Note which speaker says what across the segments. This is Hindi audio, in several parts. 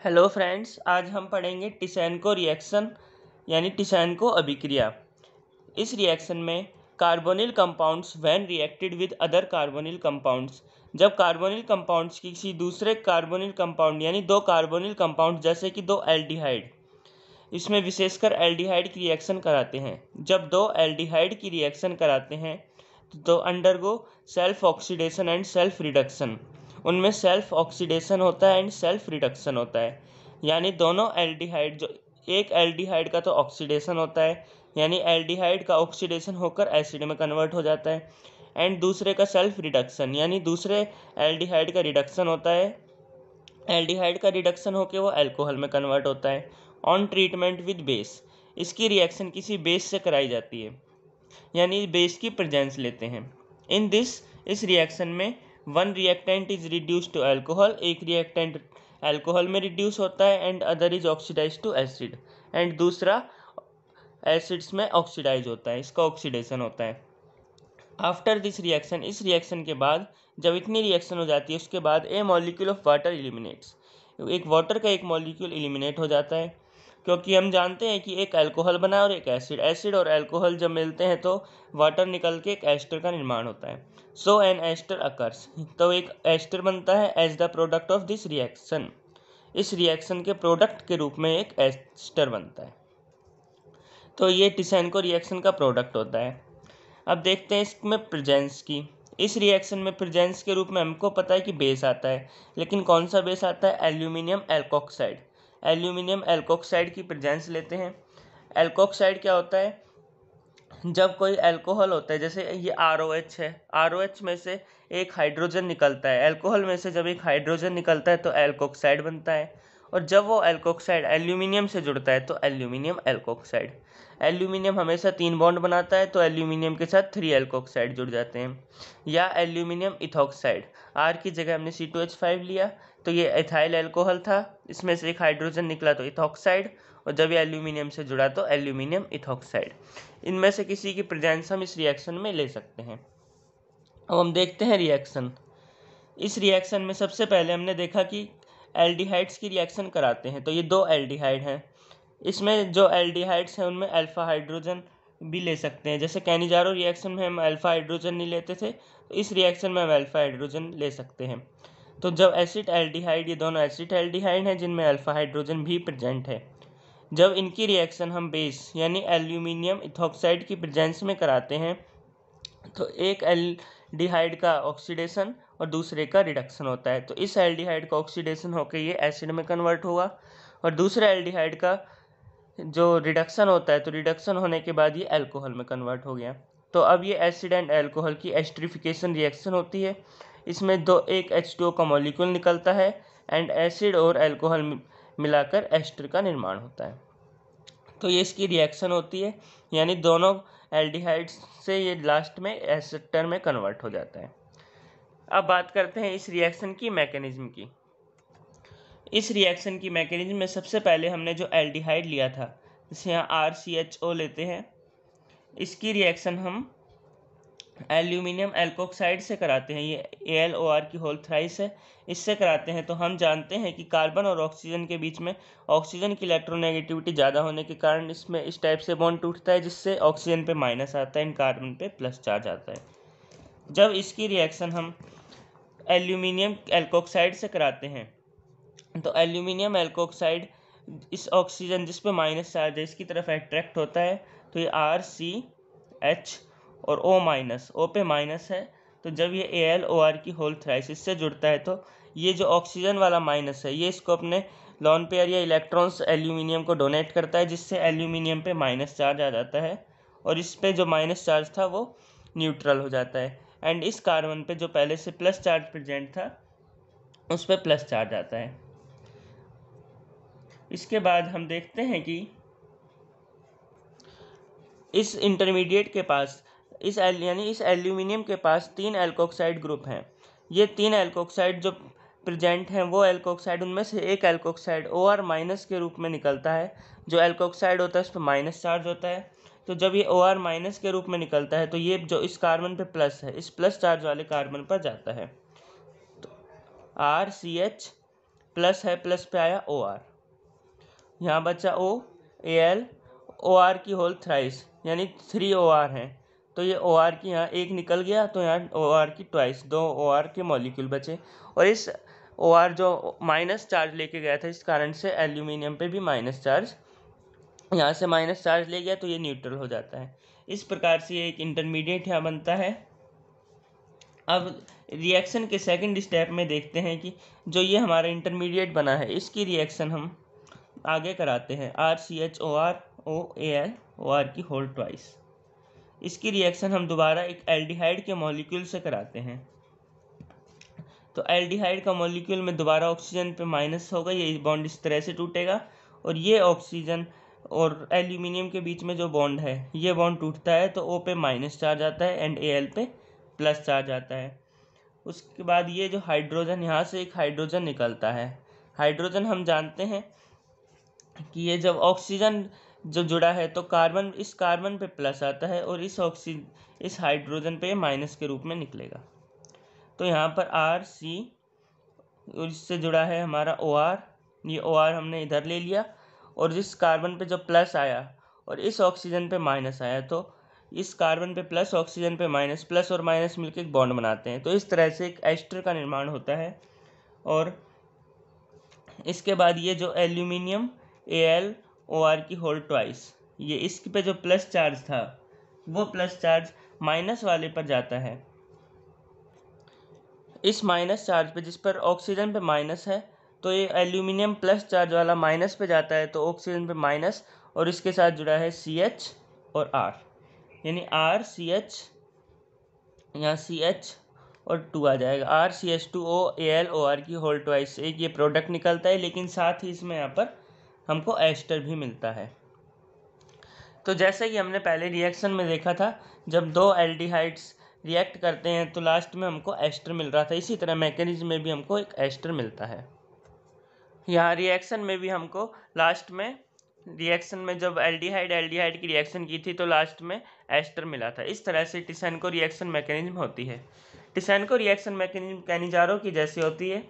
Speaker 1: हेलो फ्रेंड्स, आज हम पढ़ेंगे टिसेनको रिएक्शन यानी टिसेनको अभिक्रिया। इस रिएक्शन में carbonyl compounds when reacted with other carbonyl compounds, जब कार्बोनिल कंपाउंड्स किसी दूसरे कार्बोनिल कंपाउंड यानी दो कार्बोनिल कंपाउंड जैसे कि दो एल्डिहाइड, इसमें विशेषकर एल्डिहाइड की रिएक्शन कराते हैं। जब दो एल्डिहाइड की रिएक्शन कराते हैं तो undergo self oxidation and self reduction. उनमें सेल्फ ऑक्सीडेशन होता है एंड सेल्फ रिडक्शन होता है। यानी दोनों एल्डिहाइड, जो एक एल्डिहाइड का तो ऑक्सीडेशन होता है यानी एल्डिहाइड का ऑक्सीडेशन होकर एसिड में कन्वर्ट हो जाता है, एंड दूसरे का सेल्फ रिडक्शन यानी दूसरे एल्डिहाइड का रिडक्शन होता है। एल्डिहाइड का रिडक्शन होकर वो अल्कोहल में कन्वर्ट होता है। ऑन ट्रीटमेंट विद बेस, इसकी रिएक्शन किसी बेस से कराई जाती है यानी बेस की प्रेजेंस लेते हैं। इन दिस, इस रिएक्शन में one reactant is reduce to alcohol, एक रिएक्टेंट अल्कोहल में रिड्यूस होता है, and other is oxidise to acid, and दूसरा एसिड्स में ऑक्सीडाइज होता है, इसका ऑक्सीडेशन होता है। आफ्टर दिस रिएक्शन, इस रिएक्शन के बाद जब इतनी रिएक्शन हो जाती है उसके बाद ए मॉलिक्यूल ऑफ वाटर एलिमिनेट्स, एक वाटर का एक मॉलिक्यूल एलिमिनेट हो जाता है, क्योंकि हम जानते हैं कि एक अल्कोहल बना और एक एसिड, एसिड और अल्कोहल जब मिलते हैं तो वाटर निकल के एक एस्टर का निर्माण होता है। सो एन एस्टर अकर्स, तो एक एस्टर बनता है as the product of this reaction, इस रिएक्शन के प्रोडक्ट के रूप में एक एस्टर बनता है। तो ये टिसेनको रिएक्शन का प्रोडक्ट होता है। अब देखते हैं इसमें प्रेजेंस की। इस रिएक्शन में प्रेजेंस के रूप में हमको पता है कि बेस आता है, लेकिन कौन सा बेस आता है? Aluminium alkoxide. एल्यूमिनियम एल्कोक्साइड की प्रेजेंस लेते हैं। एल्कोक्साइड क्या होता है? जब कोई अल्कोहल होता है, जैसे ये ROH है, ROH में से एक हाइड्रोजन निकलता है, अल्कोहल में से जब एक हाइड्रोजन निकलता है तो एल्कोक्साइड बनता है, और जब वो एल्कोक्साइड एल्यूमिनियम से जुड़ता है तो एल्यूमिनियम एल्कोक्साइड। एल्यूमिनियम हमेशा 3 बॉन्ड बनाता है, तो एल्यूमिनियम के साथ 3 एल्कोक्साइड जुड़ जाते हैं। या एल्यूमिनियम इथॉक्साइड, R की जगह हमने C2H5 लिया, तो ये एथाइल एल्कोहल था, इसमें से एक हाइड्रोजन निकला तो इथॉक्साइड, और जब ये एल्यूमिनियम से जुड़ा तो एल्यूमिनियम इथॉक्साइड। इनमें से किसी की प्रेजेंस हम इस रिएक्शन में ले सकते हैं। अब हम देखते हैं रिएक्शन। इस रिएक्शन में सबसे पहले हमने देखा कि एल्डिहाइड्स की रिएक्शन कराते हैं, तो ये दो एल्डिहाइड हैं। इसमें जो एल्डिहाइड्स हैं उनमें अल्फा हाइड्रोजन भी ले सकते हैं, जैसे कैनिजारो रिएक्शन में हम अल्फा हाइड्रोजन नहीं लेते थे, तो इस रिएक्शन में हम अल्फा हाइड्रोजन ले सकते हैं। तो जब एसिड एल्डिहाइड, ये दोनों एसिड एल्डिहाइड हैं जिनमें अल्फा हाइड्रोजन भी प्रेजेंट है, जब इनकी रिएक्शन हम बेस यानी एल्यूमिनियम इथॉक्साइड की प्रेजेंस में कराते हैं तो एक एल्डिहाइड का ऑक्सीडेशन और दूसरे का रिडक्शन होता है। तो इस एल्डिहाइड का ऑक्सीडेशन होकर ये एसिड में कन्वर्ट होगा, और दूसरे एल्डिहाइड का जो रिडक्शन होता है, तो रिडक्शन होने के बाद ये अल्कोहल में कन्वर्ट हो गया। तो अब ये एसिड एंड अल्कोहल की एस्टरिफिकेशन रिएक्शन होती है। इसमें एक H2O का मॉलिक्यूल निकलता है, एंड एसिड और अल्कोहल मिलाकर एस्टर का निर्माण होता है। तो ये इसकी रिएक्शन होती है, यानी दोनों एल्डिहाइड्स से ये लास्ट में एस्टर में कन्वर्ट हो जाता है। अब बात करते हैं इस रिएक्शन की मैकेनिज्म की। इस रिएक्शन की मैकेनिज्म में सबसे पहले हमने जो एल्डिहाइड लिया था, जैसे यहाँ RCHO लेते हैं, इसकी रिएक्शन हम एल्यूमिनियम एल्कोक्साइड से कराते हैं। ये AlOR की होल थ्राइस है, इससे कराते हैं। तो हम जानते हैं कि कार्बन और ऑक्सीजन के बीच में ऑक्सीजन की इलेक्ट्रोनेगेटिविटी ज़्यादा होने के कारण इसमें इस टाइप से बॉन्ड टूटता है, जिससे ऑक्सीजन पे माइनस आता है, इन कार्बन पे प्लस चार्ज आता है। जब इसकी रिएक्शन हम एल्यूमिनियम एल्कोक्साइड से कराते हैं तो एल्यूमिनियम एल्कोक्साइड इस ऑक्सीजन जिस पे माइनस चार्ज है इसकी तरफ अट्रैक्ट होता है, तो ये RCH और O पे माइनस है, तो जब ये AlOR की होल थ्राइस इससे जुड़ता है तो ये जो ऑक्सीजन वाला माइनस है ये इसको अपने लॉन पेयर या इलेक्ट्रॉन्स एल्यूमिनियम को डोनेट करता है, जिससे एल्यूमिनियम पे माइनस चार्ज आ जाता है, और इस पे जो माइनस चार्ज था वो न्यूट्रल हो जाता है, एंड इस कार्बन पे जो पहले से प्लस चार्ज प्रेजेंट था उस पर प्लस चार्ज आता है। इसके बाद हम देखते हैं कि इस इंटरमीडिएट के पास इस एल्यूमिनियम के पास 3 एल्कोक्साइड ग्रुप हैं। ये 3 एल्कोक्साइड जो प्रेजेंट हैं वो एल्कोक्साइड, उनमें से एक एल्कोक्साइड OR माइनस के रूप में निकलता है। जो एल्कोक्साइड होता है उस पर माइनस चार्ज होता है, तो जब ये OR माइनस के रूप में निकलता है तो ये जो इस कार्बन पे प्लस है, इस प्लस चार्ज वाले कार्बन पर जाता है। तो RCH प्लस है, प्लस पे आया OR, यहाँ बचा OAl, OR की होल थ्राइस यानी 3 OR हैं, तो ये OR की यहाँ एक निकल गया, तो यहाँ OR की ट्वाइस 2 OR के मॉलिक्यूल बचे। और इस OR जो माइनस चार्ज लेके गया था, इस कारण से एल्यूमिनियम पे भी माइनस चार्ज, यहाँ से माइनस चार्ज ले गया तो ये न्यूट्रल हो जाता है। इस प्रकार से ये एक इंटरमीडिएट यहाँ बनता है। अब रिएक्शन के सेकंड स्टेप में देखते हैं कि जो ये हमारा इंटरमीडिएट बना है, इसकी रिएक्शन हम आगे कराते हैं, RCHOR OAl OR की होल ट्वाइस। इसकी रिएक्शन हम दोबारा एक एल्डिहाइड के मॉलिक्यूल से कराते हैं। तो एल्डिहाइड का मॉलिक्यूल में दोबारा ऑक्सीजन पे माइनस होगा, ये बॉन्ड इस तरह से टूटेगा, और ये ऑक्सीजन और एल्यूमिनियम के बीच में जो बॉन्ड है, ये बॉन्ड टूटता है तो O पे माइनस चार्ज आता है एंड Al पे प्लस चार्ज आता है। उसके बाद ये जो हाइड्रोजन, यहाँ से एक हाइड्रोजन निकलता है। हाइड्रोजन हम जानते हैं कि ये जब ऑक्सीजन जो जुड़ा है तो कार्बन, इस कार्बन पे प्लस आता है और इस हाइड्रोजन पे माइनस के रूप में निकलेगा। तो यहाँ पर RC और इससे जुड़ा है हमारा OR, ये OR हमने इधर ले लिया, और जिस कार्बन पे जब प्लस आया और इस ऑक्सीजन पे माइनस आया, तो इस कार्बन पे प्लस, ऑक्सीजन पे माइनस, प्लस और माइनस मिलकर एक बॉन्ड बनाते हैं। तो इस तरह से एक एस्टर का निर्माण होता है। और इसके बाद ये जो एल्यूमिनियम Al OR की होल ट्वाइस, ये इसके पे जो प्लस चार्ज था वो प्लस चार्ज माइनस वाले पर जाता है। इस माइनस चार्ज पे, जिस पर ऑक्सीजन पे माइनस है, तो ये एल्यूमिनियम प्लस चार्ज वाला माइनस पे जाता है, तो ऑक्सीजन पे माइनस, और इसके साथ जुड़ा है CH और R, यानी RCH, यहाँ CH और 2 आ जाएगा, RCH2O Al OR की होल ट्वाइस। एक ये प्रोडक्ट निकलता है, लेकिन साथ ही इसमें यहाँ पर हमको एस्टर भी मिलता है। तो जैसे कि हमने पहले रिएक्शन में देखा था, जब दो एल्डिहाइड्स रिएक्ट करते हैं तो लास्ट में हमको एस्टर मिल रहा था, इसी तरह मैकेनिज्म में भी हमको एक एस्टर मिलता है। यहाँ रिएक्शन में भी हमको लास्ट में, रिएक्शन में जब एल्डिहाइड की रिएक्शन की थी तो लास्ट में एस्टर मिला था। इस तरह से टिसेनको रिएक्शन मैकेनिज्म होती है। टिसेनको रिएक्शन मैकेनिज्म कैनिजारो की जैसी होती है।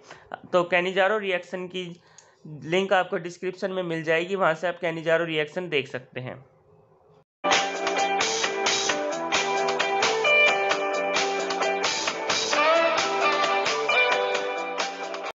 Speaker 1: तो कैनिजारो रिएक्शन की लिंक आपको डिस्क्रिप्शन में मिल जाएगी, वहाँ से आप कैनिजारो रिएक्शन देख सकते हैं।